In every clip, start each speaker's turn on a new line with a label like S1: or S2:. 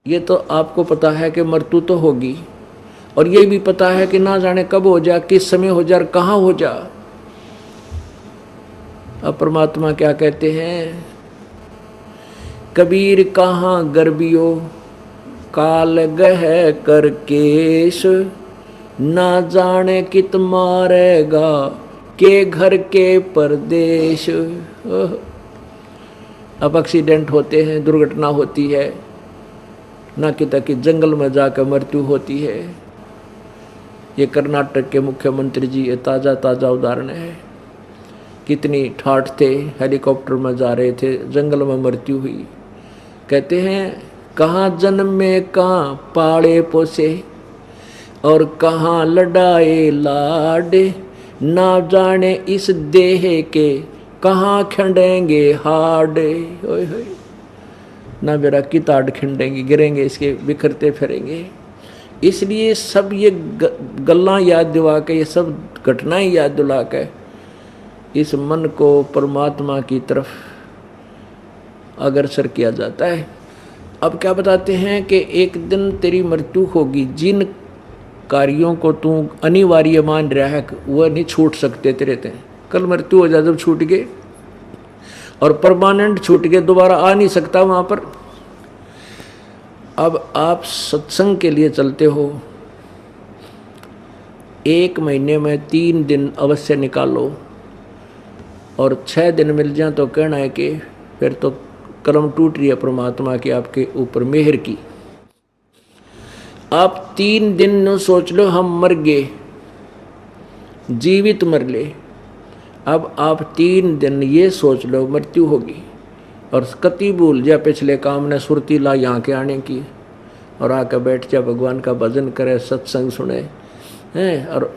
S1: ये तो आपको पता है कि मृत्यु तो होगी, और ये भी पता है कि ना जाने कब हो जा, किस समय हो जा और कहाँ हो जा। अब परमात्मा क्या कहते हैं, कबीर कहाँ गर्बियो काल गह कर केश, ना जाने कित मारेगा के घर के परदेश। अब एक्सीडेंट होते हैं, दुर्घटना होती है, ना कि तक जंगल में जाकर मृत्यु होती है। ये कर्नाटक के मुख्यमंत्री जी, ये ताज़ा ताज़ा उदाहरण है। कितनी ठाठ थे, हेलीकॉप्टर में जा रहे थे, जंगल में मृत्यु हुई। कहते हैं कहाँ जन्म में कहाँ पाले पोसे, और कहाँ लड़ाए लाडे, ना जाने इस देह के कहाँ खंडेंगे हाडे। ओए होए, ना मेरा की ताड़ खिंडेंगे, गिरेंगे इसके, बिखरते फिरेंगे। इसलिए सब ये गल्लां याद दिला के, ये सब घटनाएं याद दिला के इस मन को परमात्मा की तरफ अग्रसर किया जाता है। अब क्या बताते हैं कि एक दिन तेरी मृत्यु होगी, जिन कार्यों को तू अनिवार्य मान रहा है वह नहीं छूट सकते तेरे ते। कल मृत्यु हो जाए, जब छूट गए और परमानेंट छूट गए, दोबारा आ नहीं सकता वहां पर। अब आप सत्संग के लिए चलते हो, 1 महीने में 3 दिन अवश्य निकालो, और 6 दिन मिल जाए तो कहना है कि फिर तो कलम टूट रही है परमात्मा की आपके ऊपर मेहर की। आप 3 दिन न सोच लो हम मर गए, जीवित मर ले। अब आप 3 दिन ये सोच लो मृत्यु होगी, और कति भूल जा पिछले काम ने सुरती ला यहाँ के आने की, और आकर बैठ जा, भगवान का भजन करे, सत्संग सुने हैं और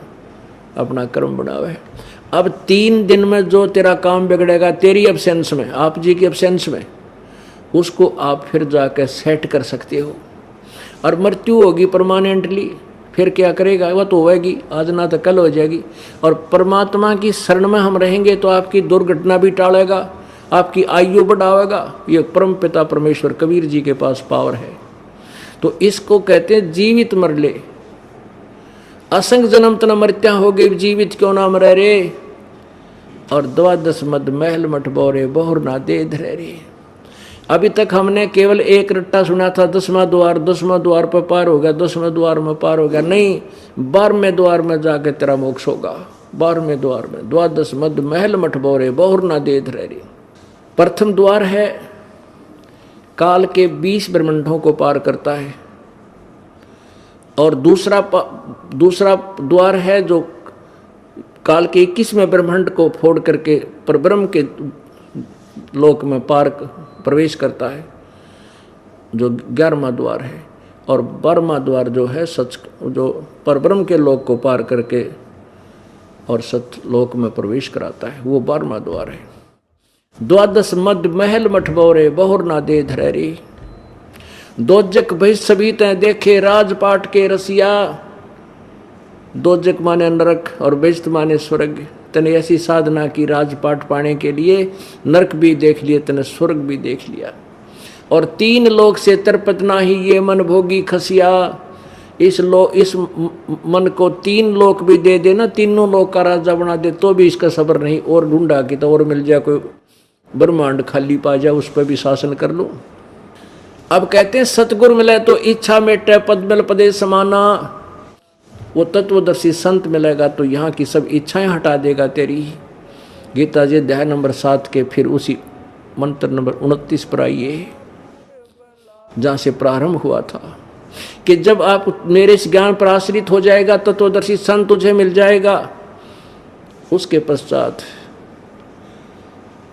S1: अपना कर्म बनावे। अब 3 दिन में जो तेरा काम बिगड़ेगा तेरी एब्सेंस में, आप जी की एब्सेंस में, उसको आप फिर जाकर सेट कर सकते हो। और मृत्यु होगी परमानेंटली, फिर क्या करेगा, वह तो होएगी, आज ना तो कल हो जाएगी। और परमात्मा की शरण में हम रहेंगे तो आपकी दुर्घटना भी टालेगा, आपकी आयु बढ़ावेगा। ये परम पिता परमेश्वर कबीर जी के पास पावर है। तो इसको कहते हैं जीवित मर ले। असंग जन्म तना मृत्या हो गई, जीवित क्यों ना मरे रे। और 12 मद महल मठ बोरे, बहुर ना दे धरे रे। अभी तक हमने केवल एक रट्टा सुना था, 10वां द्वार पर पार हो गया, 10वें द्वार में पार हो गया। नहीं, 12वें द्वार में जाके तेरा मोक्ष होगा। 12वें द्वार में 12 मद महल मठ बोरे, बहुर ना दे धरे। प्रथम द्वार है काल के 20 ब्रह्मांडों को पार करता है, और दूसरा द्वार है जो काल के 21वें ब्रह्मांड को फोड़ करके परब्रह्म के लोक में पार प्रवेश करता है, जो 11वां द्वार है। और 12वां द्वार जो है सच, जो परब्रह्म के लोक को पार करके और सत लोक में प्रवेश कराता है, वो 12वां द्वार है। 12 मद महल मठ बोरे, बहुर ना दे धरेरी। दोजक भई सभी तय देखे, राजपाट के रसिया। दोजक माने नरक और बेजत माने स्वर्ग। तने ऐसी साधना की राजपाट पाने के लिए, नरक भी देख लिए, तने स्वर्ग भी देख लिया। और 3 लोक से तरपत नाही, ये मन भोगी खसिया। इस मन को 3 लोक भी दे देना, तीनों लोक का राजा बना दे, तो भी इसका सब्र नहीं। और ढूंढा कि तो और मिल जाए, कोई ब्रह्मांड खाली पा जाए, उस पर भी शासन कर लो। अब कहते हैं सतगुरु मिले तो इच्छा मेटे, पद मिल पदे समाना। वो तत्वदर्शी संत मिलेगा तो यहाँ की सब इच्छाएं हटा देगा तेरी। गीता जी अध्याय नंबर 7 के फिर उसी मंत्र नंबर 29 पर आइए, जहाँ से प्रारंभ हुआ था कि जब आप मेरे इस ज्ञान पर आश्रित हो जाएगा, तत्वदर्शी संत तुझे मिल जाएगा। उसके पश्चात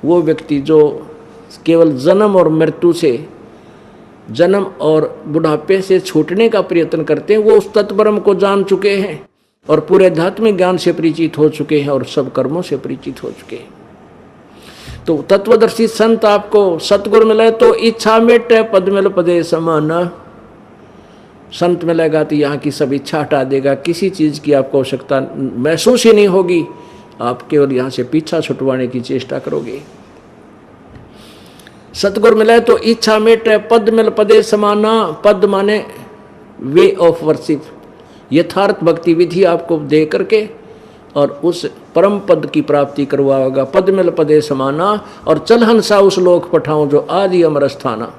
S1: वो व्यक्ति जो केवल जन्म और मृत्यु से, जन्म और बुढ़ापे से छूटने का प्रयत्न करते हैं, वो उस तत्परम को जान चुके हैं और पूरे आध्यात्मिक ज्ञान से परिचित हो चुके हैं और सब कर्मों से परिचित हो चुके हैं। तो तत्वदर्शी संत आपको सतगुरु मिले तो इच्छा मेटे, पद मिल पदे समाना। संत मिलेगा तो यहाँ की सब इच्छा हटा देगा, किसी चीज की आपको आवश्यकता महसूस ही नहीं होगी। आप केवल यहाँ से पीछा छुटवाने की चेष्टा करोगे। सतगुरु मिले तो इच्छा मेटे, पद मिल पदे समाना। पद माने वे ऑफ वर्शिप, यथार्थ भक्ति विधि आपको दे करके और उस परम पद की प्राप्ति करवाएगा। पद मिल पदे समाना, और चल हंसा उस लोक पठाऊं जो आदि अमर स्थाना।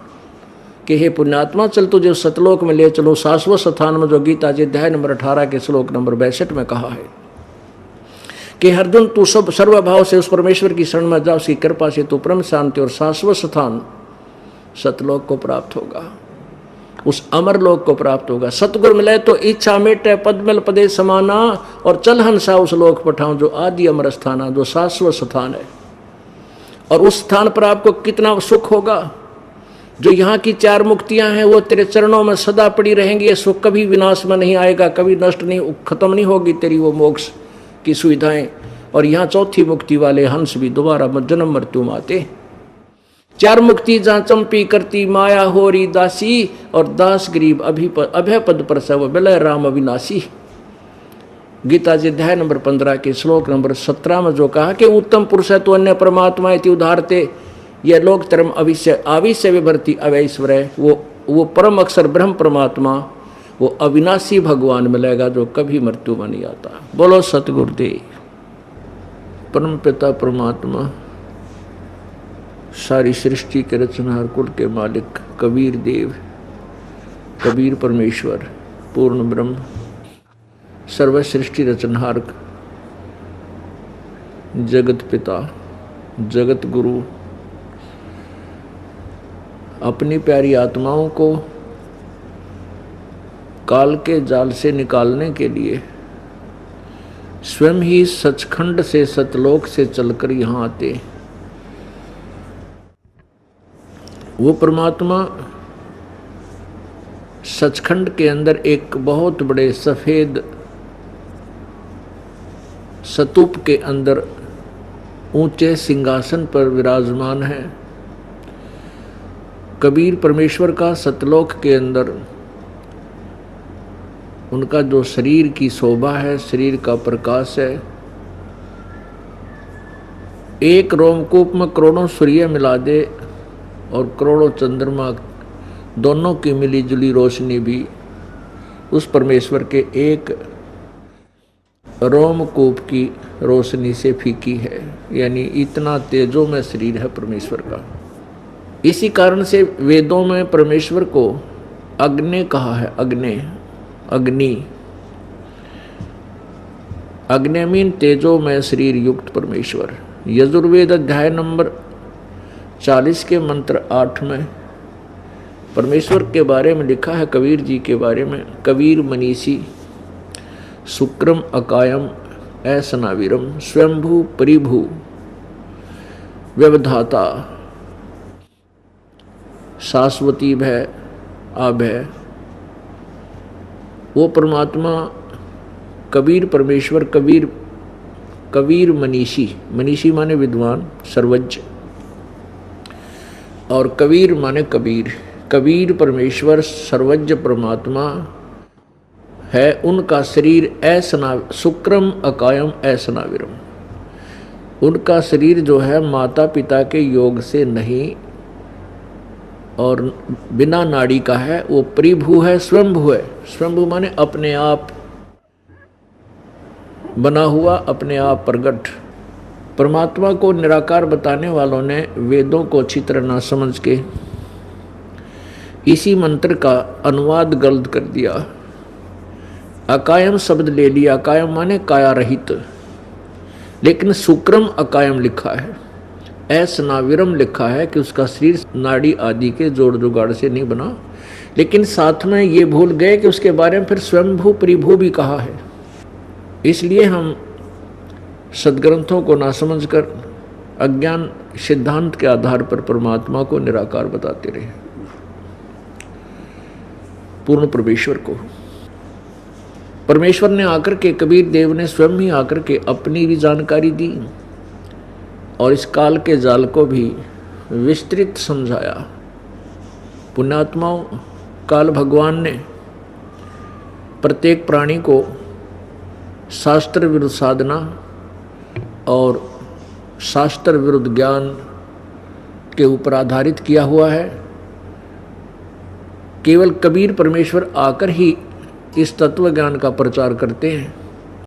S1: कि हे पुण्यात्मा, चल तुझे सतलोक में ले चलो, शाश्वत स्थान में, जो गीता जी अध्याय नंबर 18 के श्लोक नंबर 62 में कहा है कि हरदम तू सब सर्वभाव से उस परमेश्वर की शरण में जा, उसकी कृपा से तू परम शांति और शाश्वत स्थान सतलोक को प्राप्त होगा, उस अमर लोक को प्राप्त होगा। सतगुरु मिले तो इच्छा मेटे, पद मिल पदे समाना, और चल हंसा उस लोक पठाऊं जो आदि अमर स्थाना, जो शाश्वत स्थान है। और उस स्थान पर आपको कितना सुख होगा। जो यहाँ की 4 मुक्तियां हैं वो तेरे चरणों में सदा पड़ी रहेंगी। ये सुख कभी विनाश में नहीं आएगा, कभी नष्ट नहीं, खत्म नहीं होगी तेरी वो मोक्ष की सुविधाएं। और यहाँ 4थी मुक्ति वाले हंस भी दोबारा जन्म मृत्यु में आते। 4 मुक्ति जहाँ चंपी करती माया होरी दासी, और दास गरीब अभय पद पर सब विलय राम अविनाशी। गीता जी अध्याय नंबर 15 के श्लोक नंबर 17 में जो कहा कि उत्तम पुरुष है तो अन्य परमात्मा इति उदाहरते, यह लोक धर्म आविश्य विभर्ति अवैश्वर्य। वो परम अक्षर ब्रह्म परमात्मा, वो अविनाशी भगवान मिलेगा जो कभी मृत्यु में नहीं आता। बोलो सतगुरुदेव। परम पिता परमात्मा, सारी सृष्टि के रचनहार, कुल के मालिक कबीर देव, कबीर परमेश्वर, पूर्ण ब्रह्म, सर्व सृष्टि रचनहार, जगत पिता, जगत गुरु, अपनी प्यारी आत्माओं को काल के जाल से निकालने के लिए स्वयं ही सचखंड से, सतलोक से चलकर यहाँ आते। वो परमात्मा सचखंड के अंदर एक बहुत बड़े सफेद स्तूप के अंदर ऊंचे सिंहासन पर विराजमान है। कबीर परमेश्वर का सतलोक के अंदर उनका जो शरीर की शोभा है, शरीर का प्रकाश है, एक रोमकूप में करोड़ों सूर्य मिला दे और करोड़ों चंद्रमा, दोनों की मिली जुली रोशनी भी उस परमेश्वर के एक रोमकूप की रोशनी से फीकी है। यानी इतना तेजों में शरीर है परमेश्वर का। इसी कारण से वेदों में परमेश्वर को अग्नि कहा है। अग्नि मीन तेजो में शरीर युक्त परमेश्वर। यजुर्वेद अध्याय नंबर 40 के मंत्र 8 में परमेश्वर के बारे में लिखा है, कबीर जी के बारे में। कबीर मनीषी शुक्रम अकायम ऐसनावीरम स्वयंभू परिभू व्यवधाता शाश्वती भय अभय। वो परमात्मा कबीर परमेश्वर, कबीर मनीषी माने विद्वान, सर्वज्ञ, और कबीर माने कबीर परमेश्वर सर्वज्ञ परमात्मा है। उनका शरीर ऐसना शुक्रम अकायम ऐसनाविरम, उनका शरीर जो है माता पिता के योग से नहीं और बिना नाड़ी का है। वो परिभू है, स्वयंभू है। स्वयंभू माने अपने आप बना हुआ, अपने आप प्रगट। परमात्मा को निराकार बताने वालों ने वेदों को अच्छी तरह ना समझ के इसी मंत्र का अनुवाद गलत कर दिया। अकायम शब्द ले लिया, अकायम माने काया रहित, लेकिन शुक्रम अकायम लिखा है। ऐसनाविरम लिखा है कि उसका शरीर नाड़ी आदि के जोड़ जुगाड़ से नहीं बना। लेकिन साथ में ये भूल गए कि उसके बारे में फिर स्वयंभू परिभू भी कहा है। इसलिए हम सदग्रंथों को ना समझकर अज्ञान सिद्धांत के आधार पर परमात्मा को निराकार बताते रहे, पूर्ण परमेश्वर को। परमेश्वर ने आकर के, कबीर देव ने स्वयं ही आकर के अपनी भी जानकारी दी और इस काल के जाल को भी विस्तृत समझाया। पुण्यात्माओं, काल भगवान ने प्रत्येक प्राणी को शास्त्र विरुद्ध साधना और शास्त्र विरुद्ध ज्ञान के ऊपर आधारित किया हुआ है। केवल कबीर परमेश्वर आकर ही इस तत्व ज्ञान का प्रचार करते हैं।